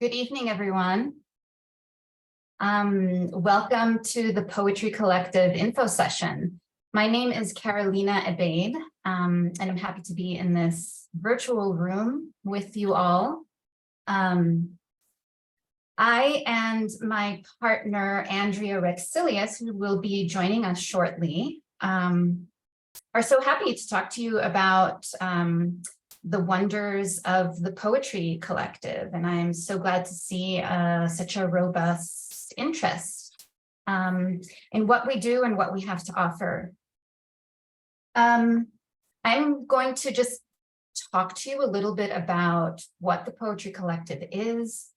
Good evening, everyone. Welcome to the Poetry Collective info session. My name is Carolina Abaid, and I'm happy to be in this virtual room with you all. I and my partner, Andrea Rexilius, who will be joining us shortly, are so happy to talk to you about the wonders of the Poetry Collective. And I'm so glad to see such a robust interest in what we do and what we have to offer. I'm going to just talk to you a little bit about what the Poetry Collective is,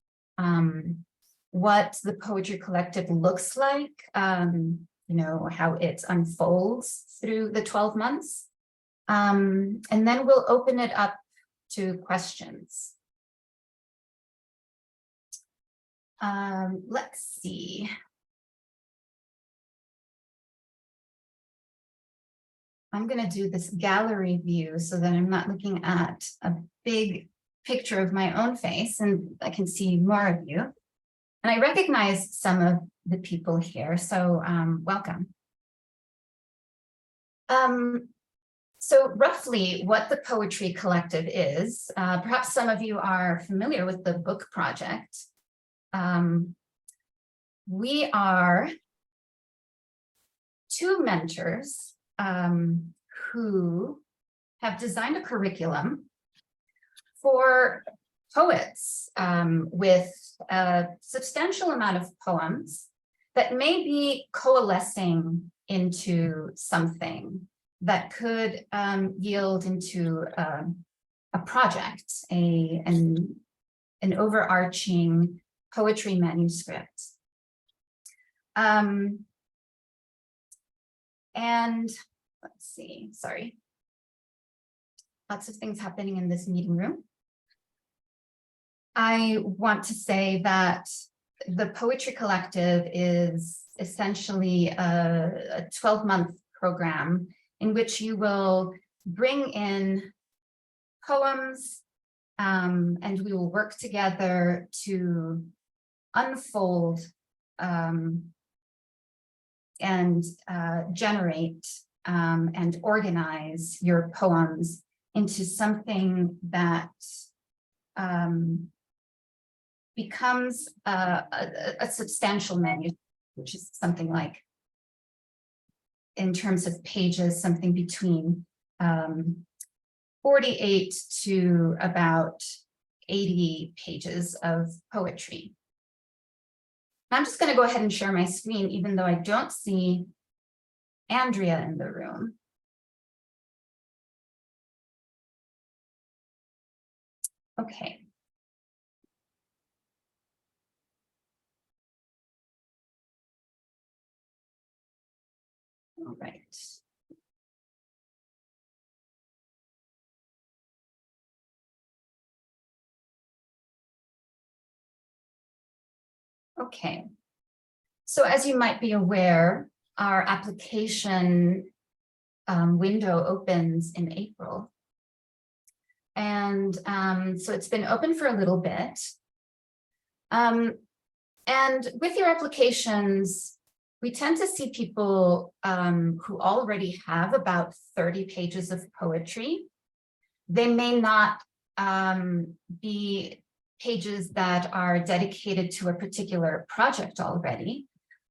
what the Poetry Collective looks like, how it unfolds through the 12 months. And then we'll open it up to questions. Let's see. I'm going to do this gallery view so that I'm not looking at a big picture of my own face and I can see more of you. And I recognize some of the people here, so welcome. So roughly what the Poetry Collective is, perhaps some of you are familiar with the book project. We are two mentors who have designed a curriculum for poets with a substantial amount of poems that may be coalescing into something that could yield into a project, an overarching poetry manuscript. And let's see, sorry. Lots of things happening in this meeting room. I want to say that the Poetry Collective is essentially a 12-month program in which you will bring in poems and we will work together to unfold and generate and organize your poems into something that becomes a substantial manuscript, which is something like, in terms of pages, something between 48 to about 80 pages of poetry. I'm just going to go ahead and share my screen, even though I don't see Andrea in the room. Okay. All right. Okay. So as you might be aware, our application window opens in April. And so it's been open for a little bit. And with your applications, we tend to see people who already have about 30 pages of poetry. They may not be pages that are dedicated to a particular project already,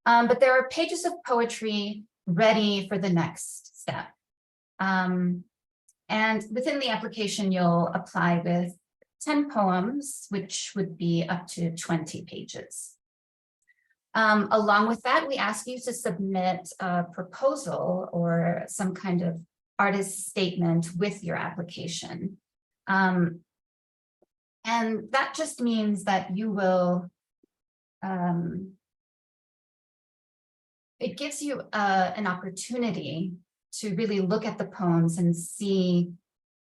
but there are pages of poetry ready for the next step. And within the application, you'll apply with 10 poems, which would be up to 20 pages. Along with that, we ask you to submit a proposal or some kind of artist statement with your application. And that just means that you will, it gives you an opportunity to really look at the poems and see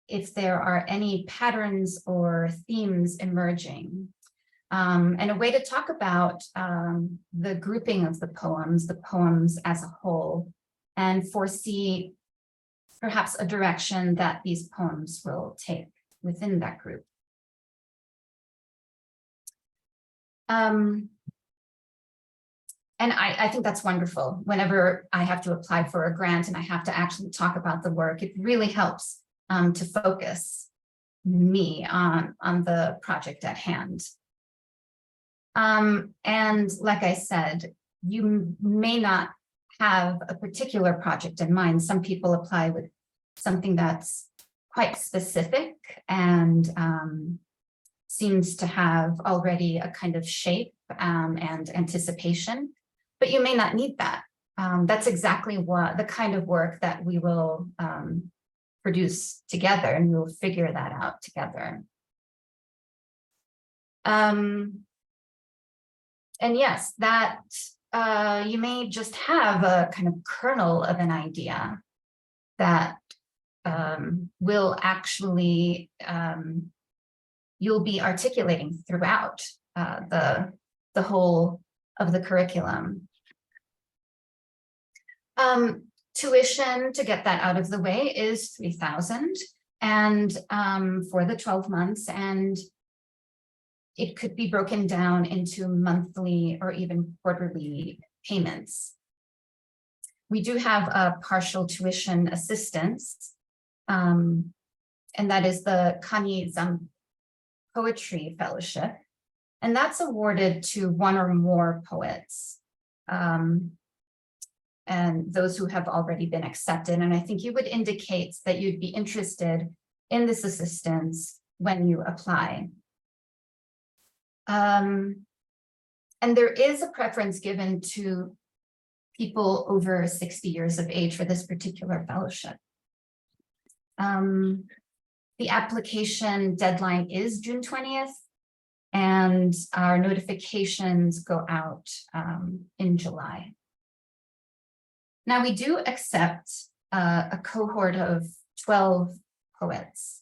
if there are any patterns or themes emerging. And a way to talk about the grouping of the poems as a whole, and foresee perhaps a direction that these poems will take within that group. And I think that's wonderful. Whenever I have to apply for a grant and I have to actually talk about the work, it really helps to focus me on the project at hand. And like I said, you may not have a particular project in mind. Some people apply with something that's quite specific and seems to have already a kind of shape and anticipation, but you may not need that. That's exactly what the kind of work that we will produce together, and we'll figure that out together. And yes, that you may just have a kind of kernel of an idea that will actually, you'll be articulating throughout the whole of the curriculum. Tuition, to get that out of the way, is $3,000 and for the 12 months, and it could be broken down into monthly or even quarterly payments. We do have a partial tuition assistance, and that is the Kani Zam Poetry Fellowship, and that's awarded to one or more poets, and those who have already been accepted. And I think you would indicate that you'd be interested in this assistance when you apply. And there is a preference given to people over 60 years of age for this particular fellowship. The application deadline is June 20th, and our notifications go out in July. Now, we do accept a cohort of 12 poets.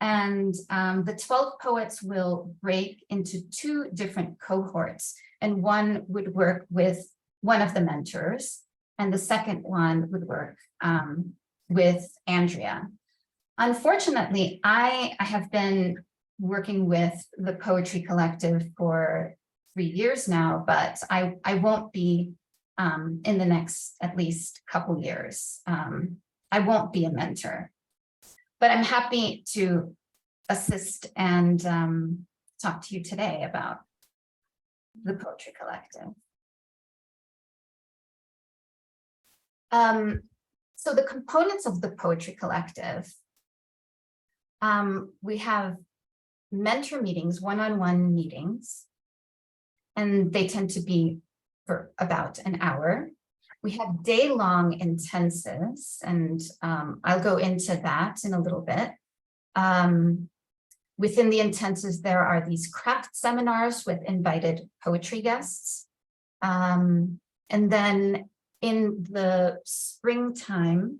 And the 12 poets will break into 2 different cohorts, and one would work with one of the mentors, and the second one would work with Andrea. Unfortunately, I have been working with the Poetry Collective for 3 years now, but I won't be in the next at least couple years. I won't be a mentor, but I'm happy to assist and talk to you today about the Poetry Collective. So the components of the Poetry Collective, we have mentor meetings, one-on-one meetings, and they tend to be for about an hour. We have day-long intensives, and I'll go into that in a little bit. Within the intensives, there are these craft seminars with invited poetry guests. And then in the springtime,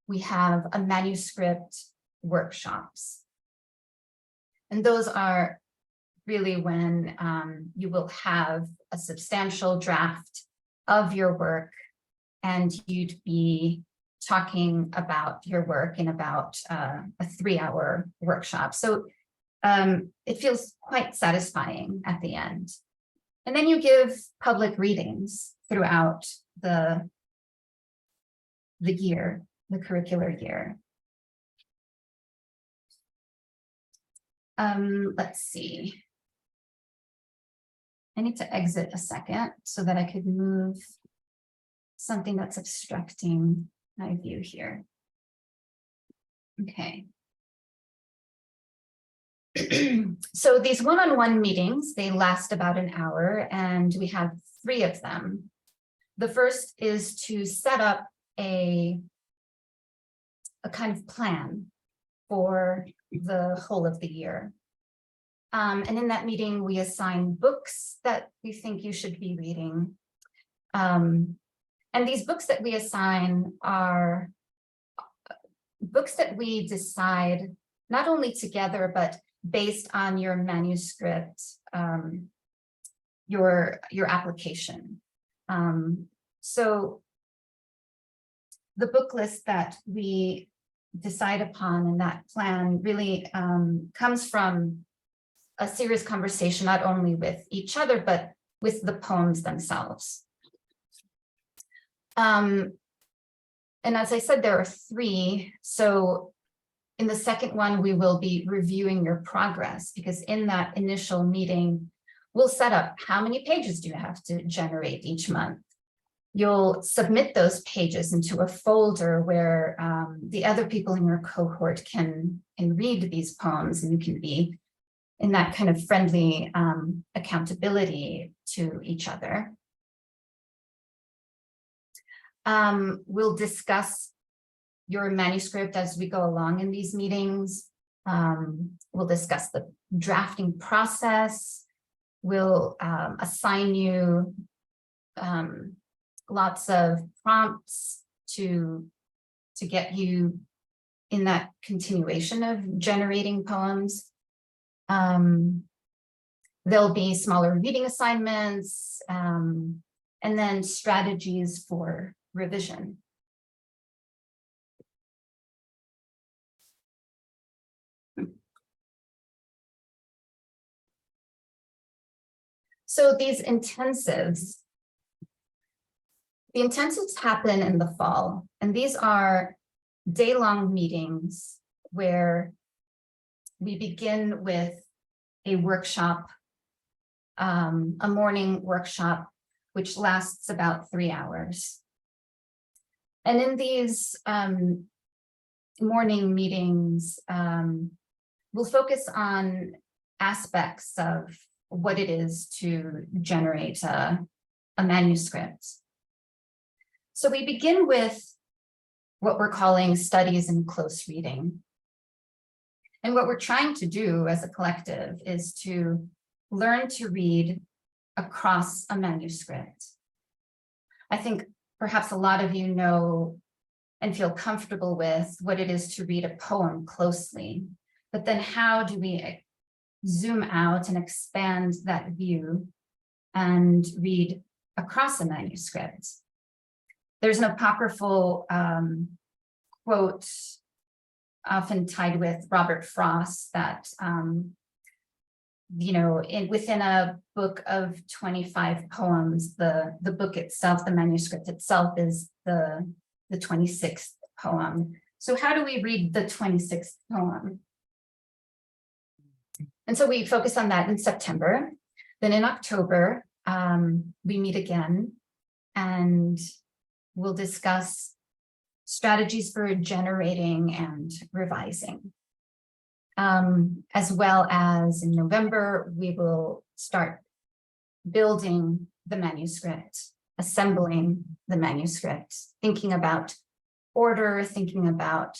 we have a manuscript workshops. And those are really when you will have a substantial draft of your work, and you'd be talking about your work in about a 3-hour workshop. So it feels quite satisfying at the end. And then you give public readings throughout the year, the curricular year. Let's see. I need to exit a second so that I could move something that's obstructing my view here. Okay. So these one-on-one meetings, they last about an hour, and we have 3 of them. The first is to set up a kind of plan for the whole of the year. And in that meeting, we assign books that we think you should be reading. And these books that we assign are books that we decide not only together, but based on your manuscript, your application. So the book list that we decide upon in that plan really comes from a serious conversation, not only with each other, but with the poems themselves. And as I said, there are 3. So in the second one, we will be reviewing your progress, because in that initial meeting, we'll set up how many pages do you have to generate each month. You'll submit those pages into a folder where the other people in your cohort can read these poems, and you can be in that kind of friendly accountability to each other. We'll discuss your manuscript as we go along in these meetings. We'll discuss the drafting process. We'll assign you lots of prompts to get you in that continuation of generating poems. There'll be smaller reading assignments, and then strategies for revision. So these intensives, the intensives happen in the fall, and these are day-long meetings where we begin with a workshop, a morning workshop, which lasts about 3 hours. And in these morning meetings, we'll focus on aspects of what it is to generate a manuscript. So we begin with what we're calling studies in close reading. And what we're trying to do as a collective is to learn to read across a manuscript. I think perhaps a lot of you know and feel comfortable with what it is to read a poem closely, but then how do we zoom out and expand that view and read across a manuscript? There's an apocryphal quote often tied with Robert Frost that, within a book of 25 poems, the book itself, the manuscript itself, is the 26th poem. So how do we read the 26th poem? And so we focus on that in September. Then in October, we meet again and we'll discuss strategies for generating and revising. As well as in November, we will start building the manuscript, assembling the manuscript, thinking about order, thinking about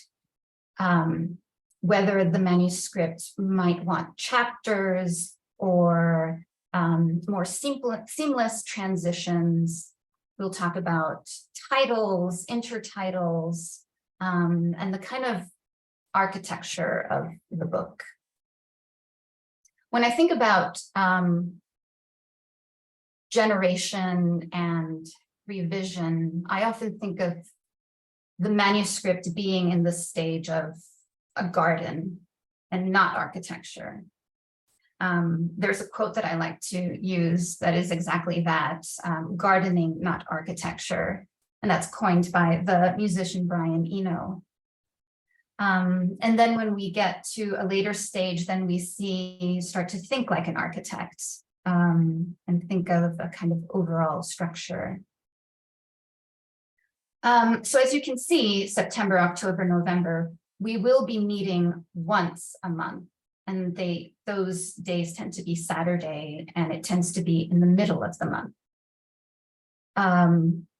whether the manuscript might want chapters or more seamless transitions. We'll talk about titles, intertitles, and the kind of architecture of the book. When I think about generation and revision, I often think of the manuscript being in the stage of a garden and not architecture. There's a quote that I like to use that is exactly that, gardening, not architecture. And that's coined by the musician Brian Eno. And then when we get to a later stage, then we start to think like an architect and think of a kind of overall structure. So as you can see, September, October, November, we will be meeting once a month, and those days tend to be Saturday, and it tends to be in the middle of the month.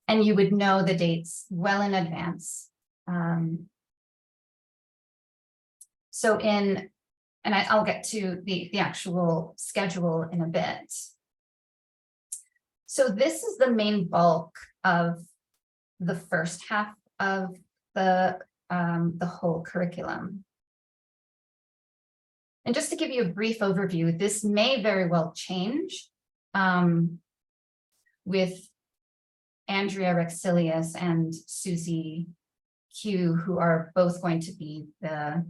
And you would know the dates well in advance. I'll get to the actual schedule in a bit. So this is the main bulk of the first half of the whole curriculum. And just to give you a brief overview, this may very well change with Andrea Rexilius and Susie Q, who are both going to be the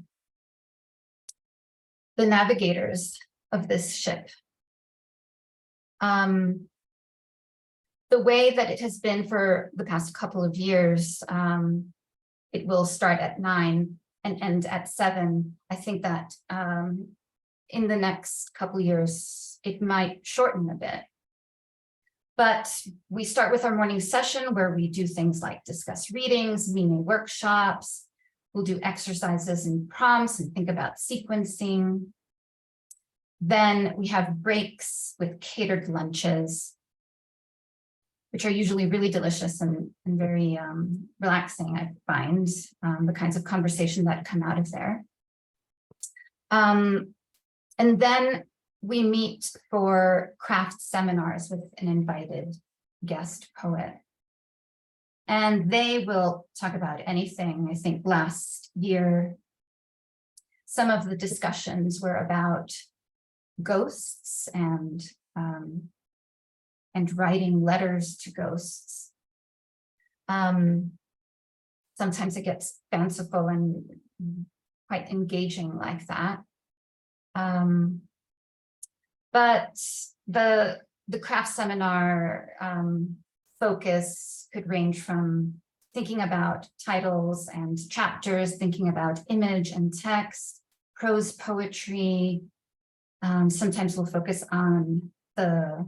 navigators this ship. The way that it has been for the past couple of years, it will start at 9 and end at 7. I think that in the next couple of years, it might shorten a bit. But we start with our morning session where we do things like discuss readings, mini workshops. We'll do exercises and prompts and think about sequencing. Then we have breaks with catered lunches, which are usually really delicious and very relaxing, I find, the kinds of conversation that come out of there. And then we meet for craft seminars with an invited guest poet. And they will talk about anything. I think last year, some of the discussions were about ghosts and writing letters to ghosts. Sometimes it gets fanciful and quite engaging like that. But the craft seminar focus could range from thinking about titles and chapters, thinking about image and text, prose poetry. Sometimes we'll focus on the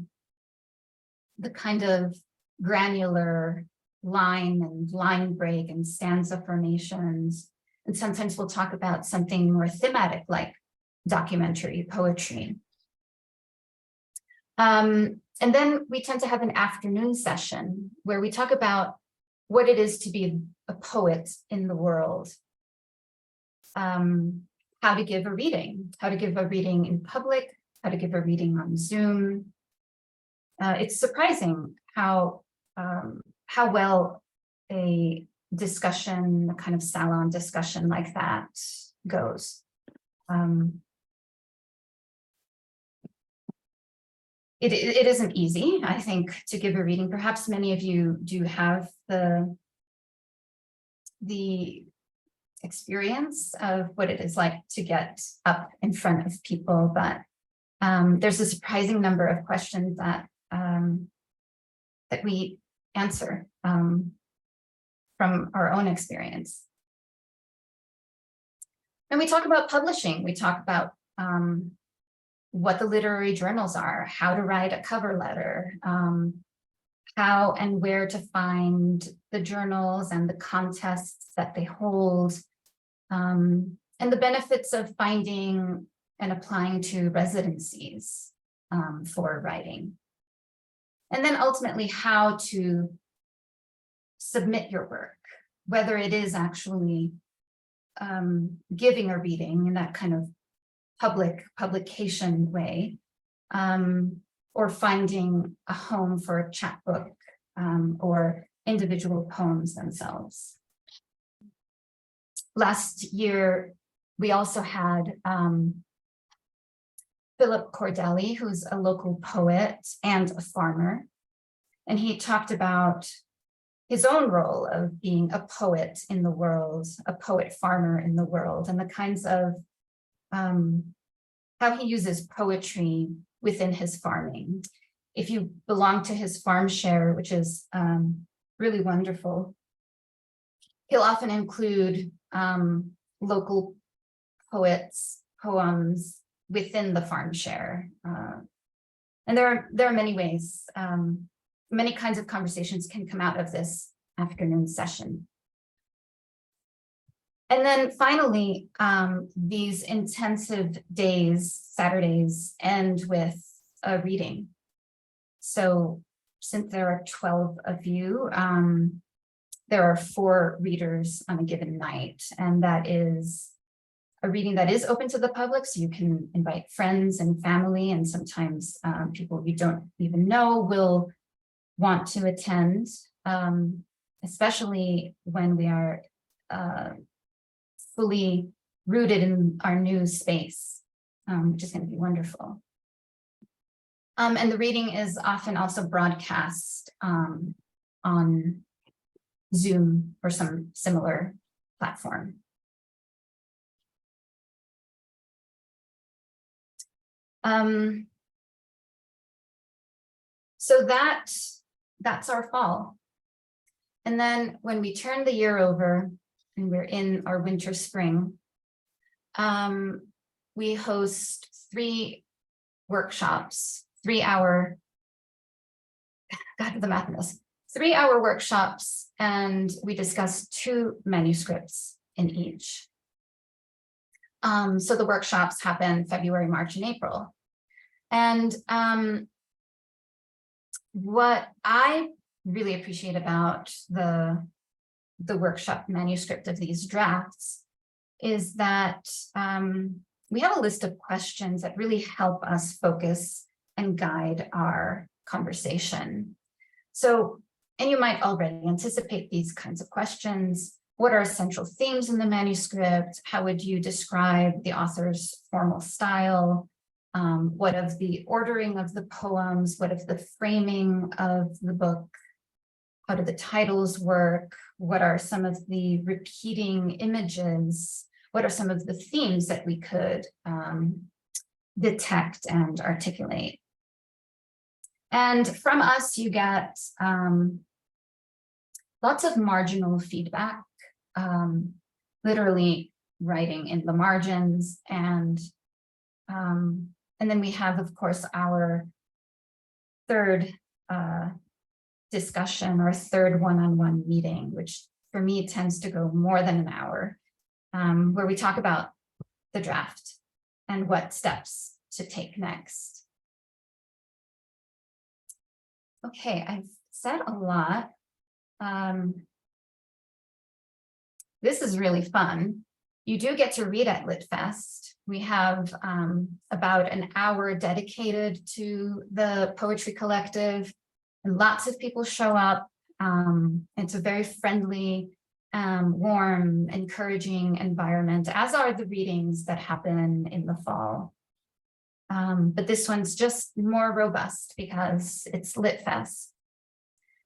kind of granular line and line break and stanza formations. And sometimes we'll talk about something more thematic like documentary poetry. And then we tend to have an afternoon session where we talk about what it is to be a poet in the world. How to give a reading in public, how to give a reading on Zoom. It's surprising how well a discussion, a kind of salon discussion like that goes. It isn't easy, I think, to give a reading. Perhaps many of you do have the experience of what it is like to get up in front of people, but there's a surprising number of questions that we answer from our own experience. And we talk about publishing. We talk about what the literary journals are, how to write a cover letter, how and where to find the journals and the contests that they hold, and the benefits of finding and applying to residencies for writing. And then ultimately how to submit your work, whether it is actually giving a reading in that kind of publication way, or finding a home for a chapbook or individual poems themselves. Last year, we also had Philip Cordelli, who's a local poet and a farmer, and he talked about his own role of being a poet in the world, a poet farmer in the world, and the kinds of how he uses poetry within his farming. If you belong to his farm share, which is really wonderful, he'll often include local poets' poems within the farm share. And there are many ways, many kinds of conversations can come out of this afternoon session. And then finally, these intensive days, Saturdays, end with a reading. So since there are 12 of you, there are 4 readers on a given night, and that is a reading that is open to the public, so you can invite friends and family, and sometimes people you don't even know will want to attend, especially when we are fully rooted in our new space, which is going to be wonderful. And the reading is often also broadcast on Zoom or some similar platform. So that's our fall. And then when we turn the year over and we're in our winter spring, we host 3 workshops, 3-hour, God, the math in this, 3-hour workshops, and we discuss 2 manuscripts in each. So the workshops happen February, March, and April. And what I really appreciate about the workshop manuscript of these drafts is that we have a list of questions that really help us focus and guide our conversation. So, and you might already anticipate these kinds of questions. What are central themes in the manuscript? How would you describe the author's formal style? What of the ordering of the poems? What of the framing of the book? How do the titles work? What are some of the repeating images? What are some of the themes that we could detect and articulate? And from us, you get lots of marginal feedback, literally writing in the margins. And then we have, of course, our third discussion or third one-on-one meeting, which for me tends to go more than an hour, where we talk about the draft and what steps to take next. Okay, I've said a lot. This is really fun. You do get to read at LitFest. We have about an hour dedicated to the Poetry Collective, and lots of people show up. It's a very friendly, warm, encouraging environment, as are the readings that happen in the fall. But this one's just more robust because it's LitFest.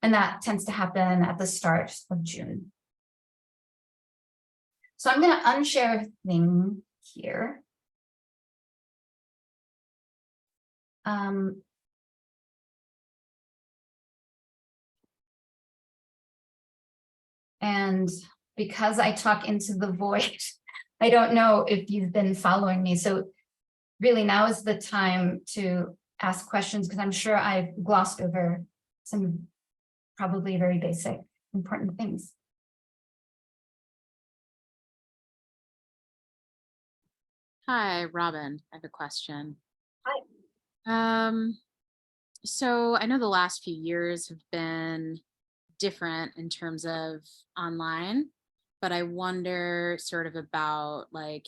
And that tends to happen at the start of June. So I'm going to unshare a thing here. And because I talk into the void, I don't know if you've been following me. So really now is the time to ask questions, because I'm sure I've glossed over some probably very basic, important things. Hi, Robin. I have a question. Hi. So I know the last few years have been different in terms of online, but I wonder sort of about like,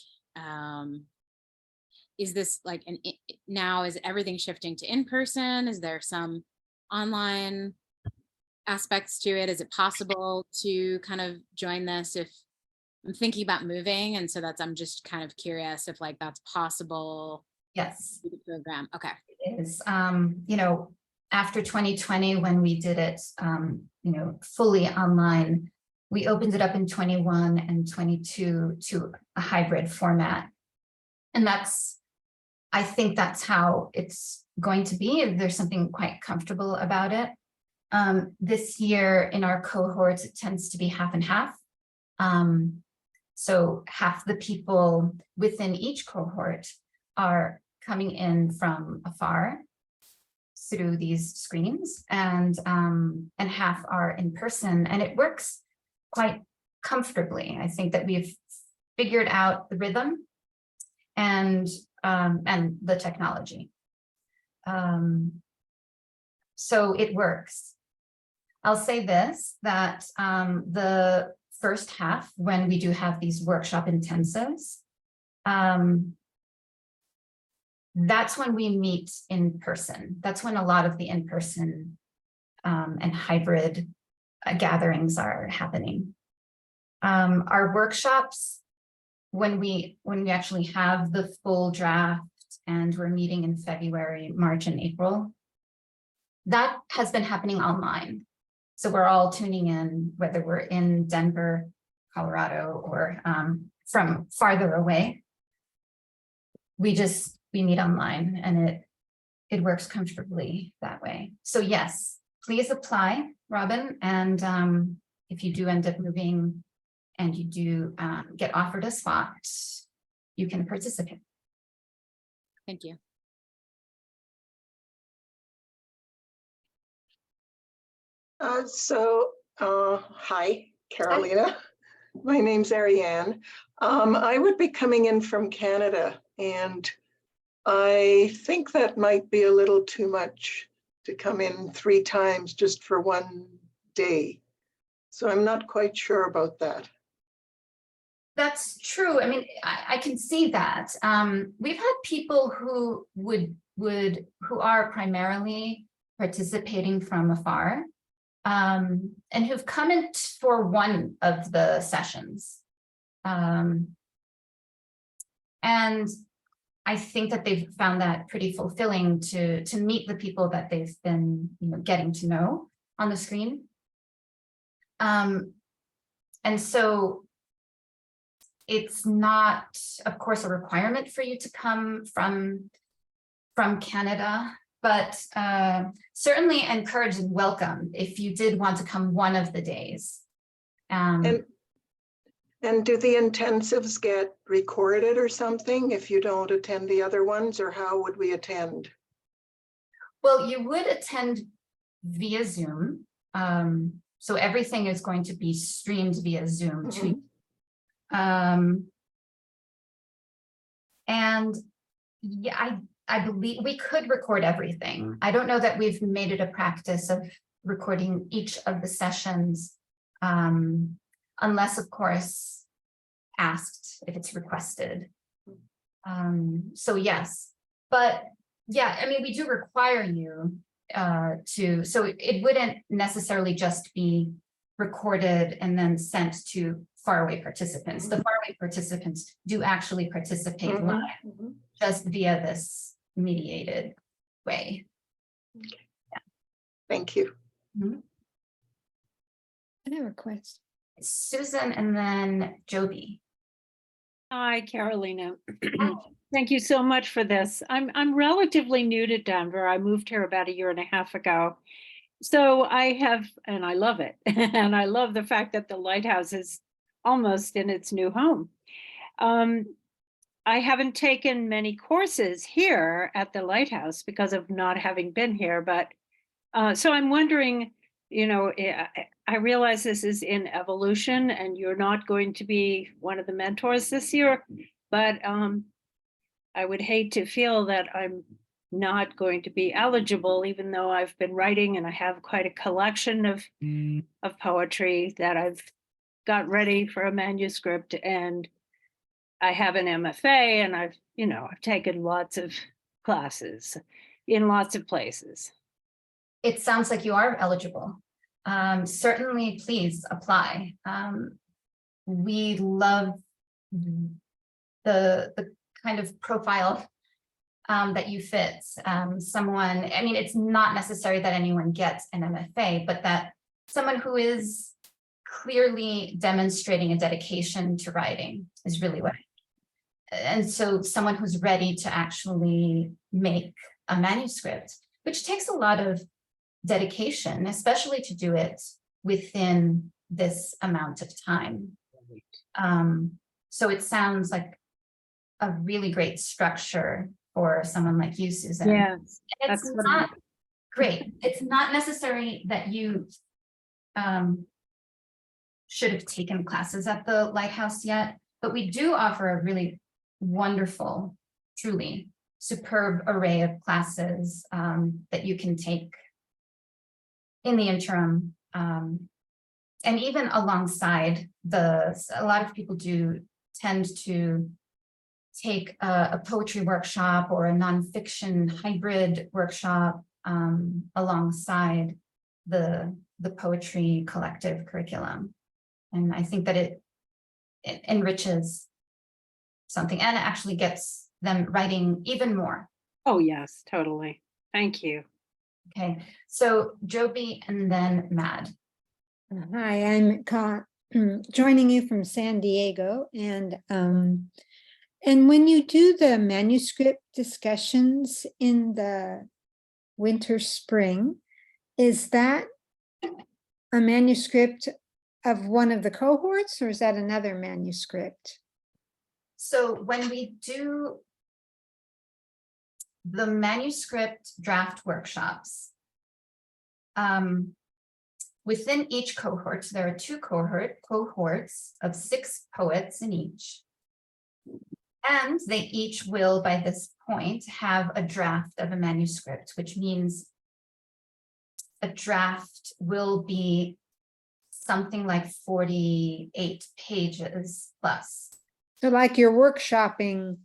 is this like now is everything shifting to in-person? Is there some online aspects to it? Is it possible to kind of join this if I'm thinking about moving? And so I'm just kind of curious if like that's possible. Yes. The program. Okay. It is, you know, after 2020, when we did it, you know, fully online, we opened it up in 21 and 22 to a hybrid format. And I think that's how it's going to be. There's something quite comfortable about it. This year in our cohorts, it tends to be half and half. So half the people within each cohort are coming in from afar through these screens, and half are in person, and it works quite comfortably. I think that we've figured out the rhythm and the technology. So it works. I'll say this, that the first half, when we do have these workshop intensives, that's when we meet in person. That's when a lot of the in-person and hybrid gatherings are happening. Our workshops, when we actually have the full draft and we're meeting in February, March, and April, that has been happening online. So we're all tuning in, whether we're in Denver, Colorado, or from farther away. We just we meet online, and it works comfortably that way. So yes, please apply, Robin. And if you do end up moving and you do get offered a spot, you can participate. Thank you. Hi, Carolina. My name's Ariane. I would be coming in from Canada, and I think that might be a little too much to come in 3 times just for one day. So I'm not quite sure about that. That's true. I mean, I can see that. We've had people who who are primarily participating from afar, and who've come in for one of the sessions. And I think that they've found that pretty fulfilling to meet the people that they've been, getting to know on the screen. And so it's not, of course, a requirement for you to come from Canada, but certainly encouraged and welcome if you did want to come one of the days. And do the intensives get recorded or something if you don't attend the other ones, or how would we attend? Well, you would attend via Zoom. So everything is going to be streamed via Zoom to you. And yeah, I believe we could record everything. I don't know that we've made it a practice of recording each of the sessions, unless, of course, asked, if it's requested. So yes, but yeah, I mean, we do require you so it wouldn't necessarily just be recorded and then sent to faraway participants. The faraway participants do actually participate live, just via this mediated way. Okay. Yeah. Thank you. I have a question. Susan and then Joby. Hi, Carolina. Thank you so much for this. I'm relatively new to Denver. I moved here about 1.5 years ago. So I have, and I love it. And I love the fact that the lighthouse is almost in its new home. I haven't taken many courses here at the lighthouse because of not having been here, but so I'm wondering, I realize this is in evolution and you're not going to be one of the mentors this year, but I would hate to feel that I'm not going to be eligible, even though I've been writing and I have quite a collection of poetry that I've got ready for a manuscript, and I have an MFA, and I've taken lots of classes in lots of places. It sounds like you are eligible. Certainly, please apply. We love the kind of profile that you fit. Someone, I mean, it's not necessary that anyone gets an MFA, but that someone who is clearly demonstrating a dedication to writing is really what. And so someone who's ready to actually make a manuscript, which takes a lot of dedication, especially to do it within this amount of time. So it sounds like a really great structure for someone like you, Susan. Yes, it's not great. It's not necessary that you should have taken classes at the Lighthouse yet, but we do offer a really wonderful, truly superb array of classes that you can take in the interim, and even alongside a lot of people do tend to take a poetry workshop or a nonfiction hybrid workshop alongside the poetry collective curriculum. And I think that it enriches something and actually gets them writing even more. Oh, yes, totally. Thank you. Okay, so Joby and then Mad. Hi, I'm joining you from San Diego, and And when you do the manuscript discussions in the winter, spring, is that a manuscript of one of the cohorts, or is that another manuscript? So when we do the manuscript draft workshops, within each cohort, there are two cohorts of 6 poets in each. And they each will, by this point, have a draft of a manuscript, which means a draft will be something like 48 pages plus. So like you're workshopping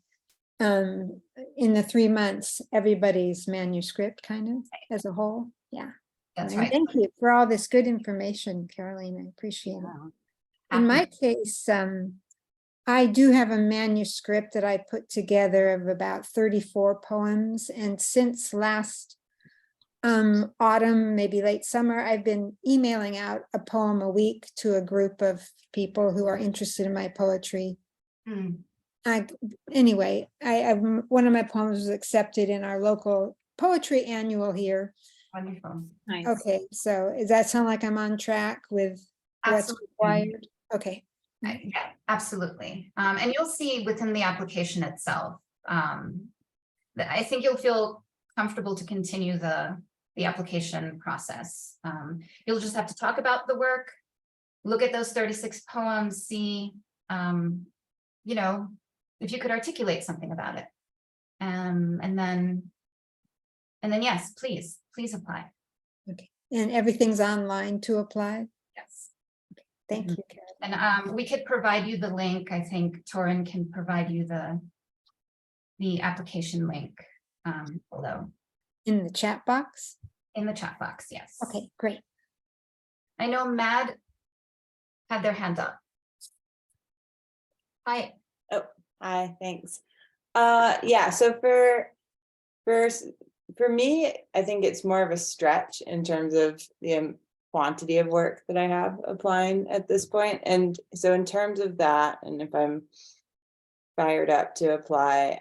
in the 3 months, everybody's manuscript kind of as a whole. Yeah. That's And right. thank you for all this good information, Caroline. I appreciate it. In my case, I do have a manuscript that I put together of about 34 poems. And since last autumn, maybe late summer, I've been emailing out a poem a week to a group of people who are interested in my poetry. Anyway, one of my poems was accepted in our local poetry annual here. Wonderful. Nice. Okay, so does that sound like I'm on track with what's Absolutely. required? Okay. Yeah, absolutely. And you'll see within the application itself, that I think you'll feel comfortable to continue the application process. You'll just have to talk about the work, look at those 36 poems, see, you know, if you could articulate something about it. And then yes, please apply. Okay, and everything's online to apply? Yes. Thank you, Carol. And we could provide you the link. I think Torin can provide you the application link below. In the chat box? In the chat box, yes. Okay, great. I know Mad had their hand up. Hi. Hi, thanks. Yeah, so for me, I think it's more of a stretch in terms of the quantity of work that I have applying at this point. And so in terms of that, and if I'm fired up to apply,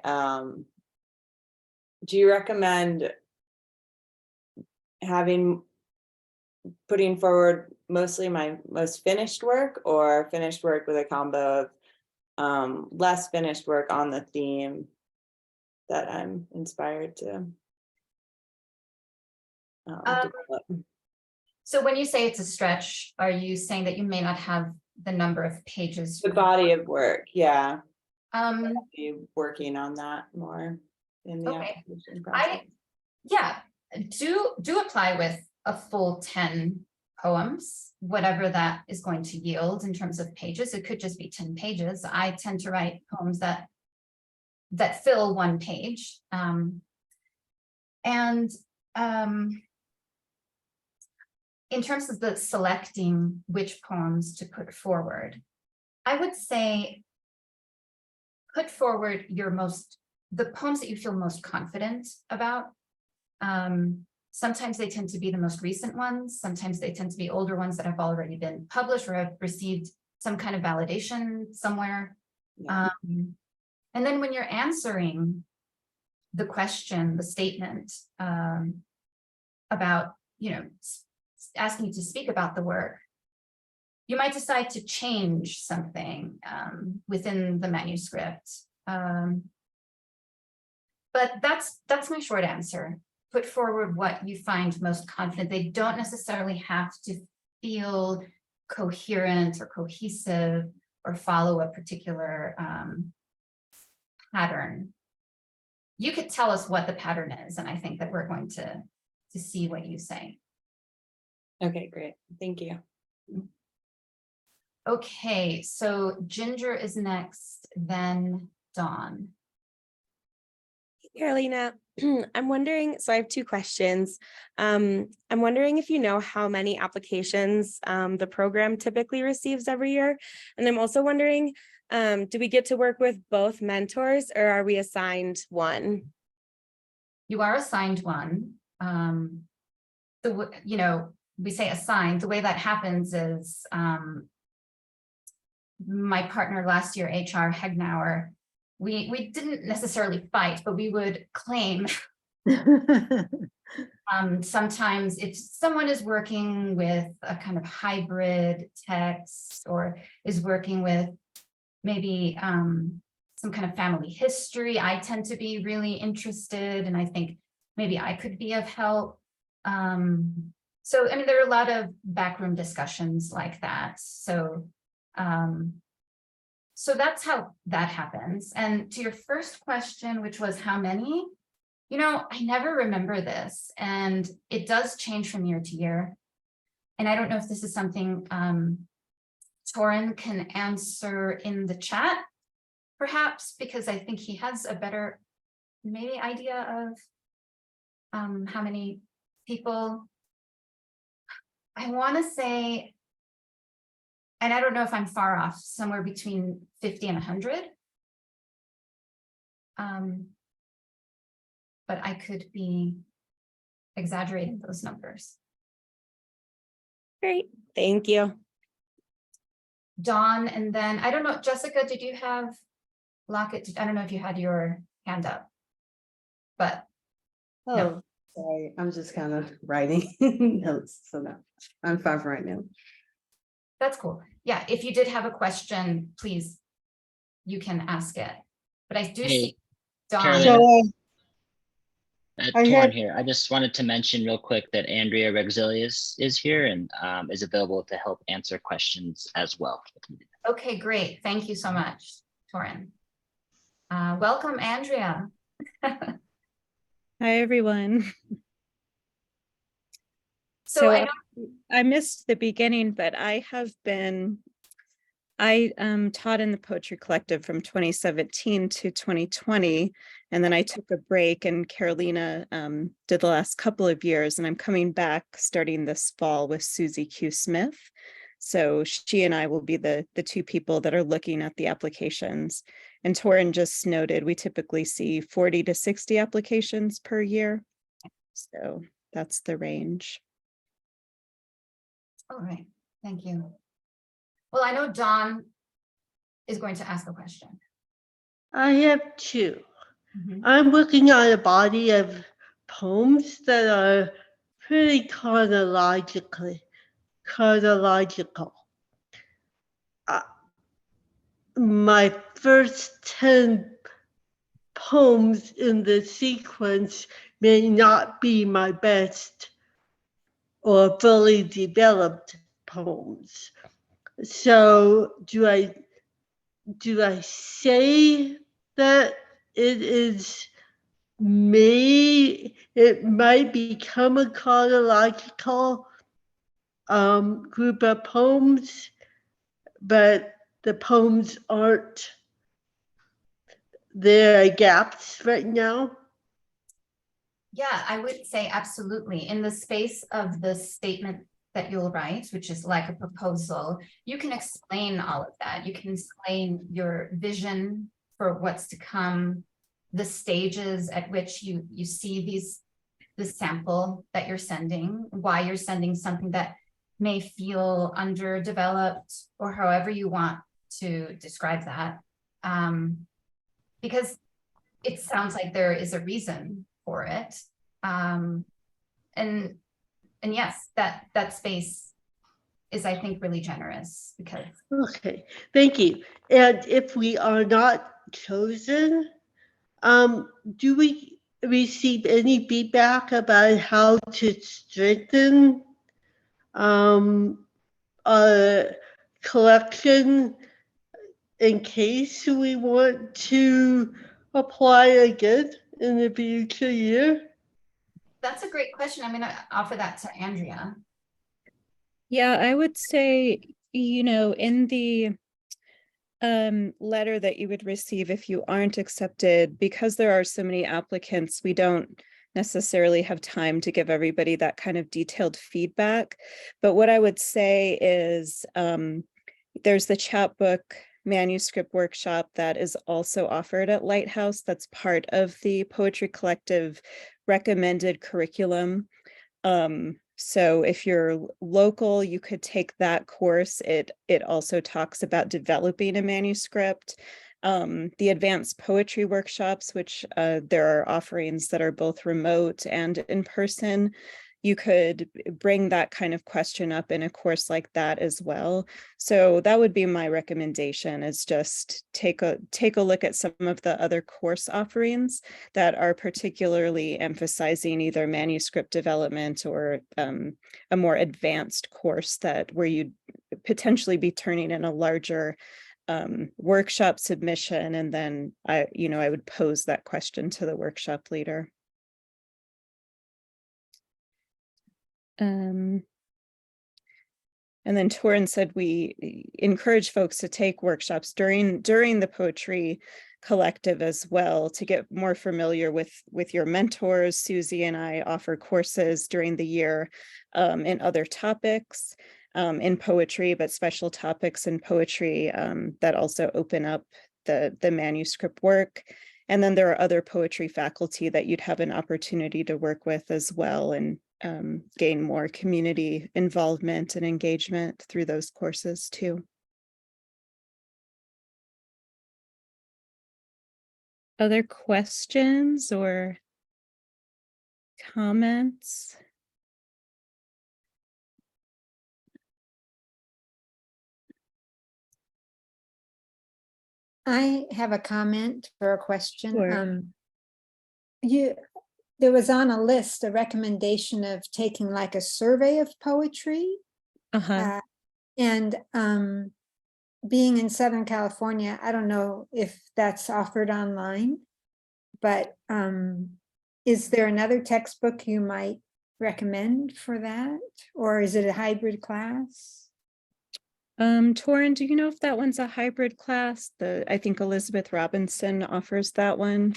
do you recommend putting forward mostly my most finished work, or finished work with a combo of less finished work on the theme that I'm inspired to develop? So when you say it's a stretch, are you saying that you may not have the number of pages? The body of work, yeah. Um, Be working on that more in the Okay. application process. yeah, do apply with a full 10 poems, whatever that is going to yield in terms of pages. It could just be 10 pages. I tend to write poems that fill 1 page. In terms of the selecting which poems to put forward, I would say put forward the poems that you feel most confident about. Sometimes they tend to be the most recent ones. Sometimes they tend to be older ones that have already been published or have received some kind of validation somewhere. Yeah. And then when you're answering the question, the statement about, asking you to speak about the work, you might decide to change something within the manuscript. But that's my short answer. Put forward what you find most confident. They don't necessarily have to feel coherent or cohesive or follow a particular pattern. You could tell us what the pattern is, and I think that we're going to see what you say. Okay, great. Thank you. Okay, so Ginger is next, then Dawn. Carolina, I'm wondering, so I have 2 questions. I'm wondering if you know how many applications the program typically receives every year. And I'm also wondering, do we get to work with both mentors, or are we assigned one? You are assigned one. We say assigned. The way that happens is my partner last year, HR Hegnauer, we didn't necessarily fight, but we would claim sometimes if someone is working with a kind of hybrid text or is working with maybe some kind of family history, I tend to be really interested, and I think maybe I could be of help. So, I mean, there are a lot of backroom discussions like that. So, so that's how that happens. And to your first question, which was how many? You know, I never remember this, and it does change from year to year. And I don't know if this is something Torin can answer in the chat, perhaps, because I think he has a better maybe idea of how many people. I want to say, and I don't know if I'm far off, somewhere between 50 and 100. But I could be exaggerating those numbers. Great, thank you. Dawn, and then I don't know, Jessica, did you have Lockett? I don't know if you had your hand up, but Oh, no. sorry, I'm just kind of writing notes, so no, I'm fine for right now. That's cool. Yeah, if you did have a question, please, you can ask it. But I do Hey, see Dawn. Carolina. I Torn had- here. I just wanted to mention real quick that Andrea Rexilius is here and is available to help answer questions as well. Okay, great. Thank you so much, Torin. Welcome, Andrea. Hi, everyone. So I know I missed the beginning, but I taught in the Poetry Collective from 2017 to 2020, and then I took a break, and Carolina did the last couple of years, and I'm coming back starting this fall with Susie Q. Smith. So she and I will be the two people that are looking at the applications. And Torin just noted, we typically see 40 to 60 applications per year. So that's the range. all right, thank you. Well, I know Dawn is going to ask a question. I have two. Mhm. I'm looking at a body of poems that are pretty chronological. My first 10 poems in the sequence may not be my best or fully developed poems. So do I say that it might become a chronological group of poems, but the poems aren't, there are gaps right now? Yeah, I would say absolutely. In the space of the statement that you'll write, which is like a proposal, you can explain all of that. You can explain your vision for what's to come, the stages at which you see the sample that you're sending, why you're sending something that may feel underdeveloped, or however you want to describe that. Because it sounds like there is a reason for it. And yes, that space is, I think, really generous because. Okay, thank you. And if we are not chosen, do we receive any feedback about how to strengthen a collection in case we want to apply again in the future year? That's a great question. I'm going to offer that to Andrea. Yeah, I would say, in the letter that you would receive if you aren't accepted, because there are so many applicants, we don't necessarily have time to give everybody that kind of detailed feedback. But what I would say is there's the chapbook manuscript workshop that is also offered at Lighthouse. That's part of the Poetry Collective recommended curriculum. So if you're local, you could take that course. It also talks about developing a manuscript. The advanced poetry workshops, which there are offerings that are both remote and in person. You could bring that kind of question up in a course like that as well. So that would be my recommendation, is just take a look at some of the other course offerings that are particularly emphasizing either manuscript development or a more advanced course where you'd potentially be turning in a larger workshop submission, and then I would pose that question to the workshop leader. And then Torin said we encourage folks to take workshops during the poetry collective as well, to get more familiar with your mentors. Susie and I offer courses during the year in other topics in poetry, but special topics in poetry that also open up the manuscript work. And then there are other poetry faculty that you'd have an opportunity to work with as well, and gain more community involvement and engagement through those courses too. Other questions or comments? I have a comment or a question. Sure. There was on a list a recommendation of taking like a survey of poetry. And being in Southern California, I don't know if that's offered online, but is there another textbook you might recommend for that? Or is it a hybrid class? Torin, do you know if that one's a hybrid class? I think Elizabeth Robinson offers that one.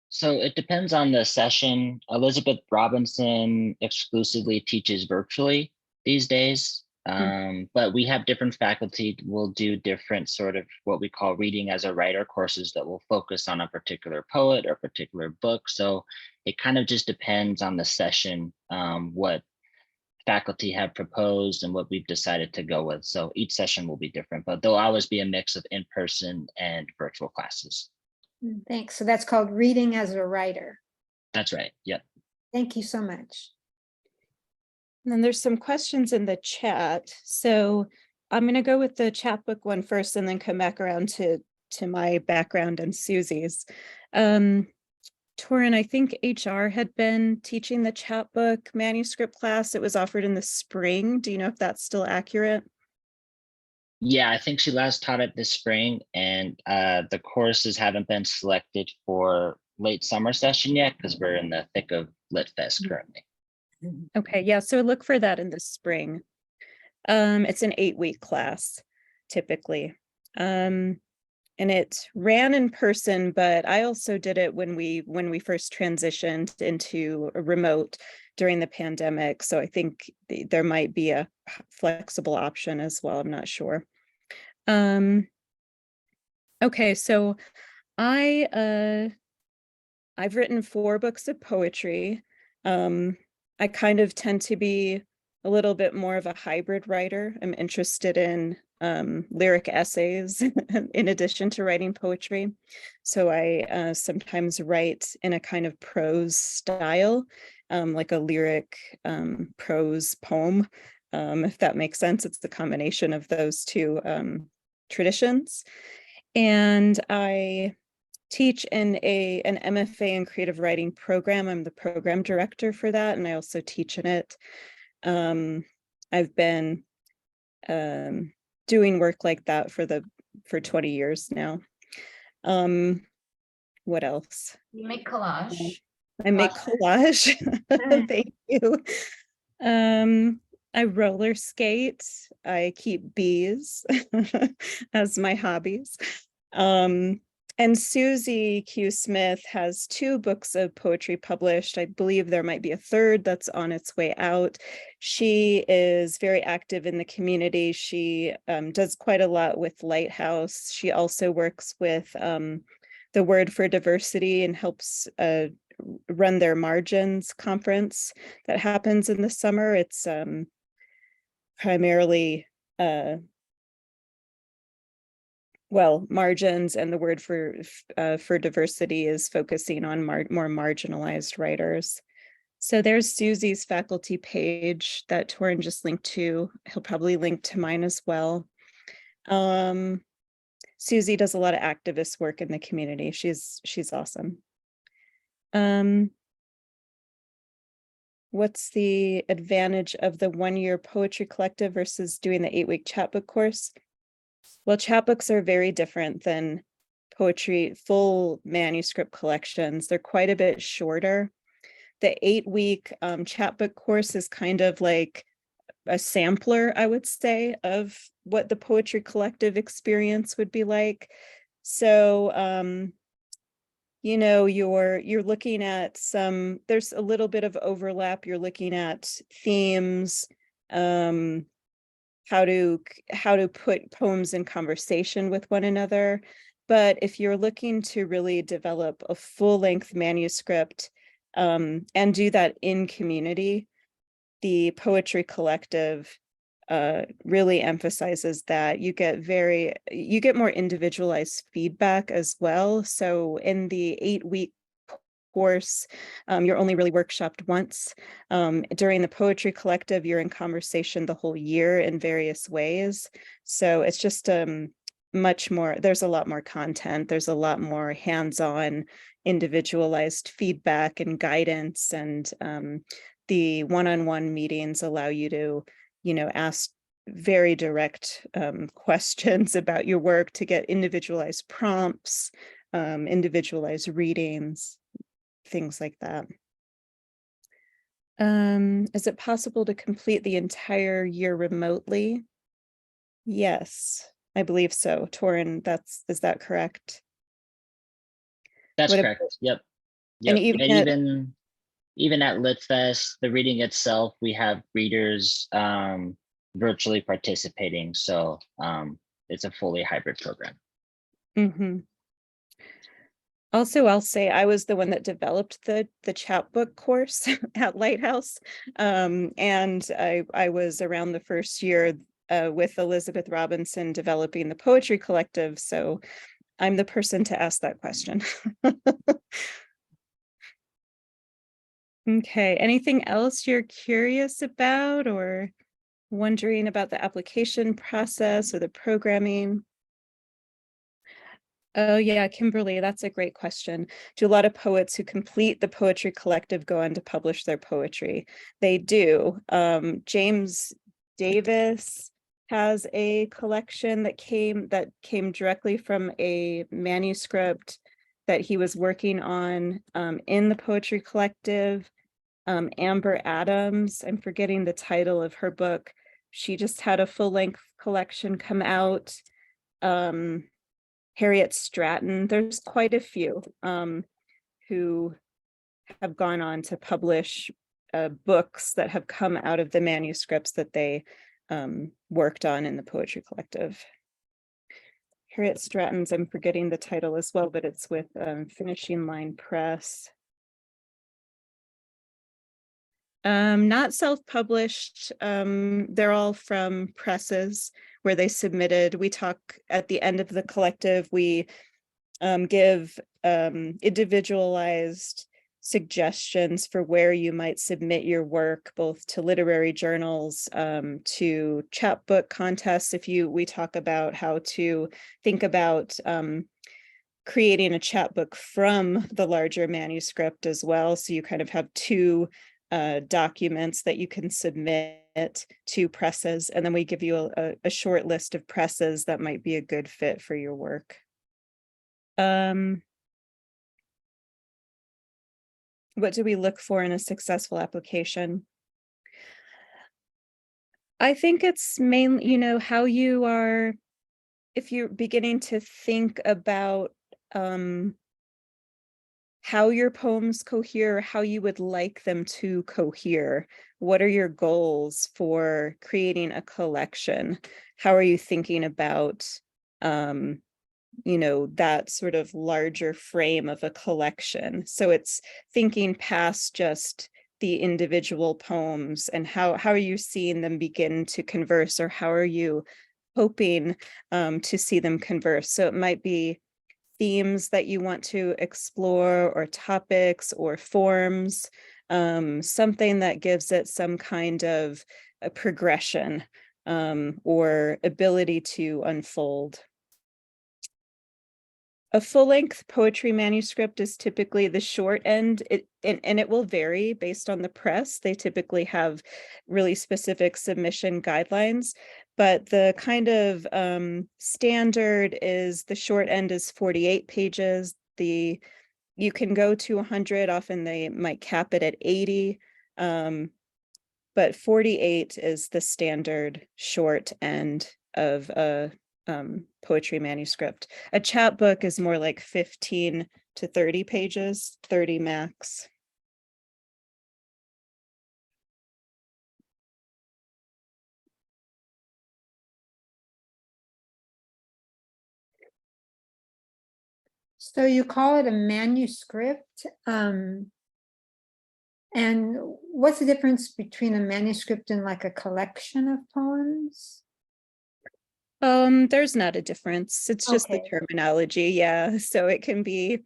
So it depends on the session. Elizabeth Robinson exclusively teaches virtually these days. But we have different faculty will do different sort of what we call reading as a writer courses that will focus on a particular poet or particular book. So it kind of just depends on the session, what faculty have proposed and what we've decided to go with. So each session will be different, but there'll always be a mix of in-person and virtual classes. Thanks. So that's called Reading as a Writer. That's right. Yep. Thank you so much. And then there's some questions in the chat. So I'm going to go with the chapbook one first and then come back around to my background and Susie's. Torin, I think HR had been teaching the chapbook manuscript class. It was offered in the spring. Do you know if that's still accurate? Yeah, I think she last taught it this spring, and the courses haven't been selected for late summer session yet because we're in the thick of Lit Fest currently. Okay, yeah, so look for that in the spring. It's an 8-week class typically. And it ran in person, but I also did it when we first transitioned into a remote during the pandemic. So I think there might be a flexible option as well. I'm not sure. Okay, so I've written 4 books of poetry. I kind of tend to be a little bit more of a hybrid writer. I'm interested in lyric essays in addition to writing poetry. So I sometimes write in a kind of prose style, like a lyric prose poem, if that makes sense. It's the combination of those two traditions. And I teach in an MFA in creative writing program. I'm the program director for that, and I also teach in it. I've been doing work like that for 20 years now. What else? You make collage. I make collage. Thank you. I roller skate. I keep bees as my hobbies. And Susie Q. Smith has 2 books of poetry published. I believe there might be a third that's on its way out. She is very active in the community. She does quite a lot with Lighthouse. She also works with the Word for Diversity and helps run their Margins conference that happens in the summer. It's primarily well, margins, and the word for diversity is focusing on more marginalized writers. So there's Susie's faculty page that Torin just linked to. He'll probably link to mine as well. Susie does a lot of activist work in the community. She's awesome. What's the advantage of the 1-year poetry collective versus doing the 8-week chapbook course? Well, chapbooks are very different than poetry, full manuscript collections. They're quite a bit shorter. The 8-week chapbook course is kind of like a sampler, I would say, of what the poetry collective experience would be like. So, you know, you're looking at there's a little bit of overlap. You're looking at themes, how to put poems in conversation with one another. But if you're looking to really develop a full-length manuscript and do that in community, the poetry collective really emphasizes that you get more individualized feedback as well. So in the 8-week course, you're only really workshopped once. During the poetry collective, you're in conversation the whole year in various ways. So it's just much more, there's a lot more content. There's a lot more hands-on individualized feedback and guidance, and the one-on-one meetings allow you to, you know, ask very direct questions about your work, to get individualized prompts, individualized readings, things like that. Is it possible to complete the entire year remotely? Yes, I believe so. Torin, is that correct? That's What correct. Yep. And Yep. even And even at LitFest, the reading itself, we have readers virtually participating. So it's a fully hybrid program. Mhm. Also, I'll say I was the one that developed the chapbook course at Lighthouse. And I was around the first year with Elizabeth Robinson developing the poetry collective. So I'm the person to ask that question. Okay, anything else you're curious about or wondering about the application process or the programming? Oh yeah, Kimberly, that's a great question. Do a lot of poets who complete the poetry collective go on to publish their poetry? They do. James Davis has a collection that came directly from a manuscript that he was working on in the poetry collective. Amber Adams, I'm forgetting the title of her book. She just had a full-length collection come out. Harriet Stratton, there's quite a few who have gone on to publish books that have come out of the manuscripts that they worked on in the poetry collective. Harriet Stratton's, I'm forgetting the title as well, but it's with Finishing Line Press. Not self-published. They're all from presses where they submitted. We talk at the end of the collective, we give individualized suggestions for where you might submit your work, both to literary journals, to chapbook contests. We talk about how to think about creating a chapbook from the larger manuscript as well. So you kind of have two documents that you can submit to presses, and then we give you a short list of presses that might be a good fit for your work. What do we look for in a successful application? I think it's mainly, you know, how you are, if you're beginning to think about how your poems cohere, how you would like them to cohere. What are your goals for creating a collection? How are you thinking about, you know, that sort of larger frame of a collection? So it's thinking past just the individual poems, and how are you seeing them begin to converse, or how are you hoping to see them converse. So it might be themes that you want to explore, or topics or forms, something that gives it some kind of a progression or ability to unfold. A full-length poetry manuscript is typically the short end, and it will vary based on the press. They typically have really specific submission guidelines, but the kind of standard is the short end is 48 pages. You can go to 100, often they might cap it at 80, but 48 is the standard short end of a poetry manuscript. A chapbook is more like 15 to 30 pages, 30 max. So you call it a manuscript, and what's the difference between a manuscript and like a collection of poems? There's not a difference. It's just the Okay. terminology. Yeah. So it can be,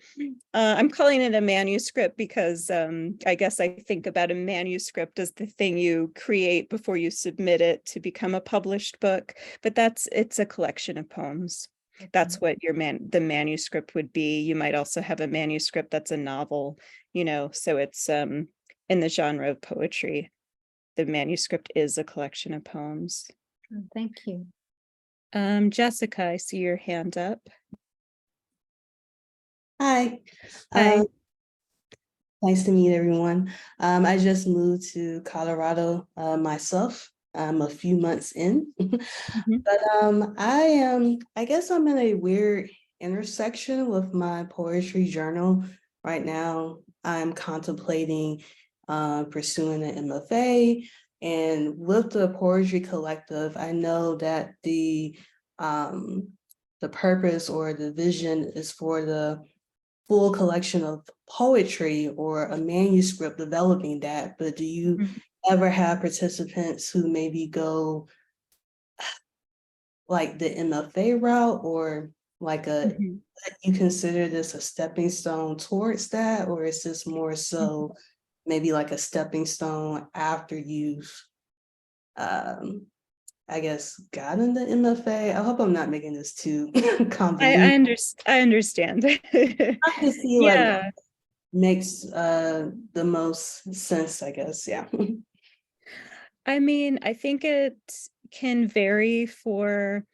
I'm calling it a manuscript because I guess I think about a manuscript as the thing you create before you submit it to become a published book, but it's a collection of poems. That's what the manuscript would be. You might also have a manuscript that's a novel, so it's in the genre of poetry. The manuscript is a collection of poems. Oh, thank you. Jessica, I see your hand up. Hi. Hi. Nice to meet everyone. I just moved to Colorado myself. I'm a few months in, but I guess I'm in a weird intersection with my poetry journal right now. I'm contemplating pursuing an MFA, and with the poetry collective, I know that the purpose or the vision is for the full collection of poetry or a manuscript, developing that. But do you ever have participants who maybe go like the MFA route, or like you consider this a stepping stone towards that, or is this more so maybe like a stepping stone after you've I guess gotten the MFA? I hope I'm not making this too convoluted. I understand. I can see Yeah. like makes the most sense, I guess. Yeah. I mean, I think it can vary for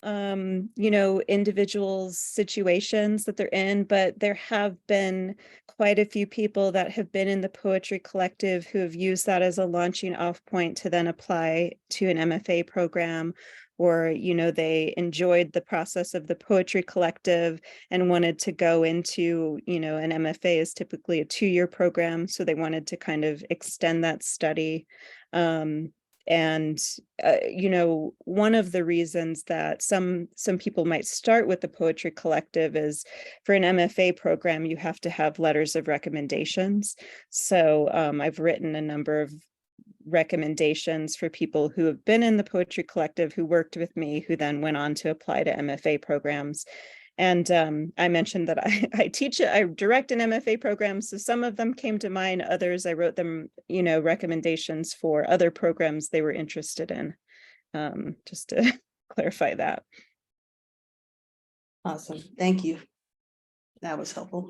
individuals' situations that they're in, but there have been quite a few people that have been in the poetry collective who have used that as a launching off point to then apply to an MFA program, or they enjoyed the process of the poetry collective and wanted to go into, an MFA is typically a 2-year program, so they wanted to kind of extend that study. And one of the reasons that some people might start with the poetry collective is for an MFA program, you have to have letters of recommendations. So I've written a number of recommendations for people who have been in the poetry collective, who worked with me, who then went on to apply to MFA programs. And I mentioned that I direct an MFA program. So some of them came to mind, others I wrote them, recommendations for other programs they were interested in, just to clarify that. Awesome. Thank you. That was helpful.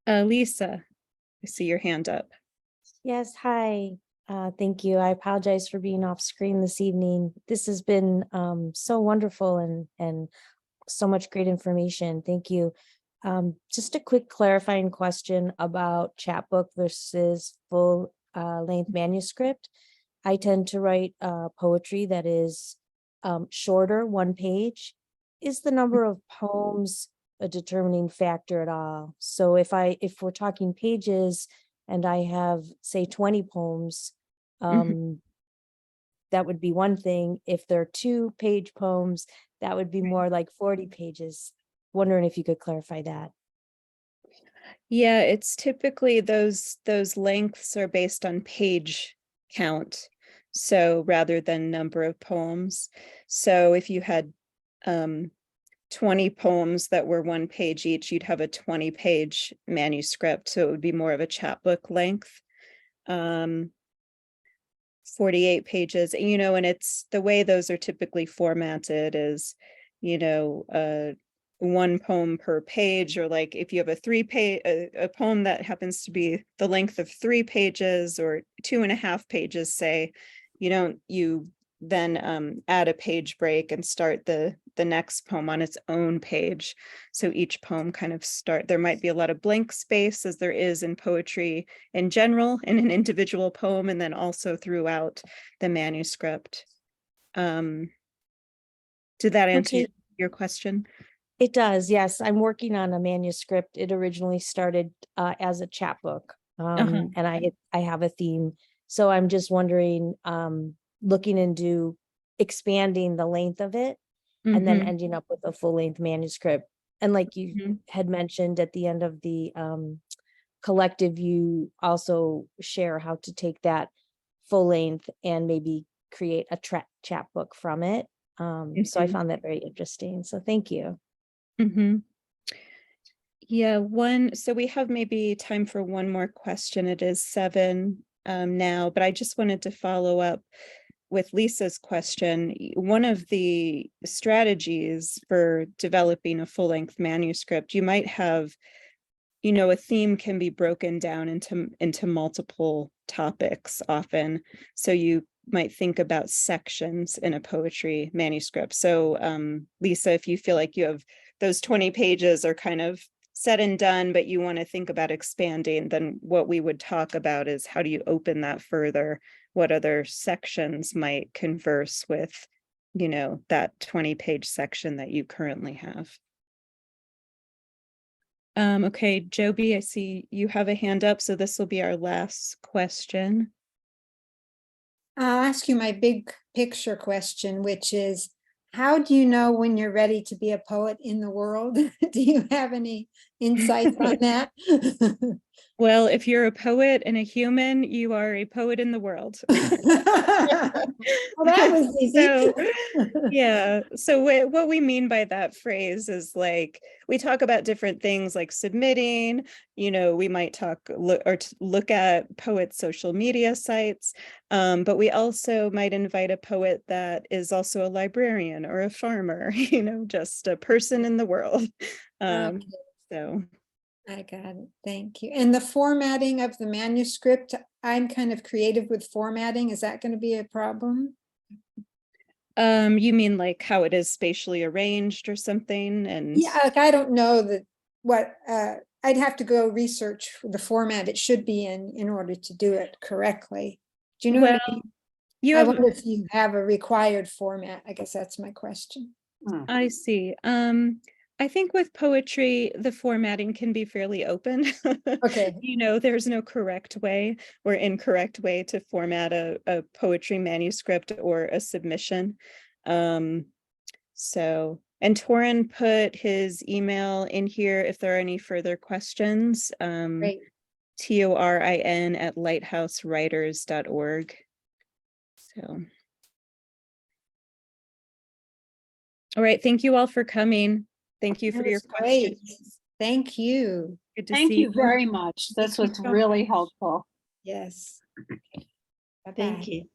Lisa, I see your hand up. Yes, hi. Thank you. I apologize for being off screen this evening. This has been so wonderful and so much great information. Thank you. Just a quick clarifying question about chapbook versus full length manuscript. I tend to write poetry that is shorter, 1 page. Is the number of poems a determining factor at all? So if we're talking pages and I have, say, 20 poems, that would be one thing. If they're 2-page poems, that would be more like 40 pages. Wondering if you could clarify that. Yeah, it's typically those lengths are based on page count. So rather than number of poems. So if you had 20 poems that were 1 page each, you'd have a 20-page manuscript. So it would be more of a chapbook length. 48 pages, you know, and it's the way those are typically formatted is, you know, 1 poem per page, or like if you have a poem that happens to be the length of 3 pages or 2.5 pages, say, you then add a page break and start the next poem on its own page. So each poem kind of there might be a lot of blank space, as there is in poetry in general, in an individual poem, and then also throughout the manuscript. Did that answer your question? It does, yes. I'm working on a manuscript. It originally started as a chapbook, and I have a theme. So I'm just wondering, looking into expanding the length of it, and then ending up with a full-length manuscript. And like you had mentioned at the end of the collective, you also share how to take that full length and maybe create a chapbook from it. So I found that very interesting. So thank you. Yeah, so we have maybe time for one more question. It is 7 now, but I just wanted to follow up with Lisa's question. One of the strategies for developing a full-length manuscript, you might have, a theme can be broken down into multiple topics often. So you might think about sections in a poetry manuscript. So Lisa, if you feel like you have those 20 pages are kind of said and done, but you want to think about expanding, then what we would talk about is how do you open that further? What other sections might converse with, that 20-page section that you currently have? Okay, Joby, I see you have a hand up, so this will be our last question. I'll ask you my big picture question, which is, how do you know when you're ready to be a poet in the world? Do you have any insights on that? Well, if you're a poet and a human, you are a poet in the world. Well, that was easy. So, yeah. So what we mean by that phrase is, like, we talk about different things like submitting, we might look at poets' social media sites, but we also might invite a poet that is also a librarian or a farmer, just a person in the world. Okay. So. I got it. Thank you. And the formatting of the manuscript, I'm kind of creative with formatting. Is that going to be a problem? You mean like how it is spatially arranged or something? And yeah, like I don't know what I'd have to go research the format it should be in order to do it correctly. Do you know what I mean? I wonder if you have a required format. I guess that's my question. I see. I think with poetry, the formatting can be fairly open. Okay. There's no correct way or incorrect way to format a poetry manuscript or a submission. And Torin put his email in here if there are any further questions. Great. torin@lighthousewriters.org. So. All right. Thank you all for coming. Thank you for your questions. Great. Thank you. Good to Thank see you very much. This was really helpful. Yes. Bye-bye. Thank you.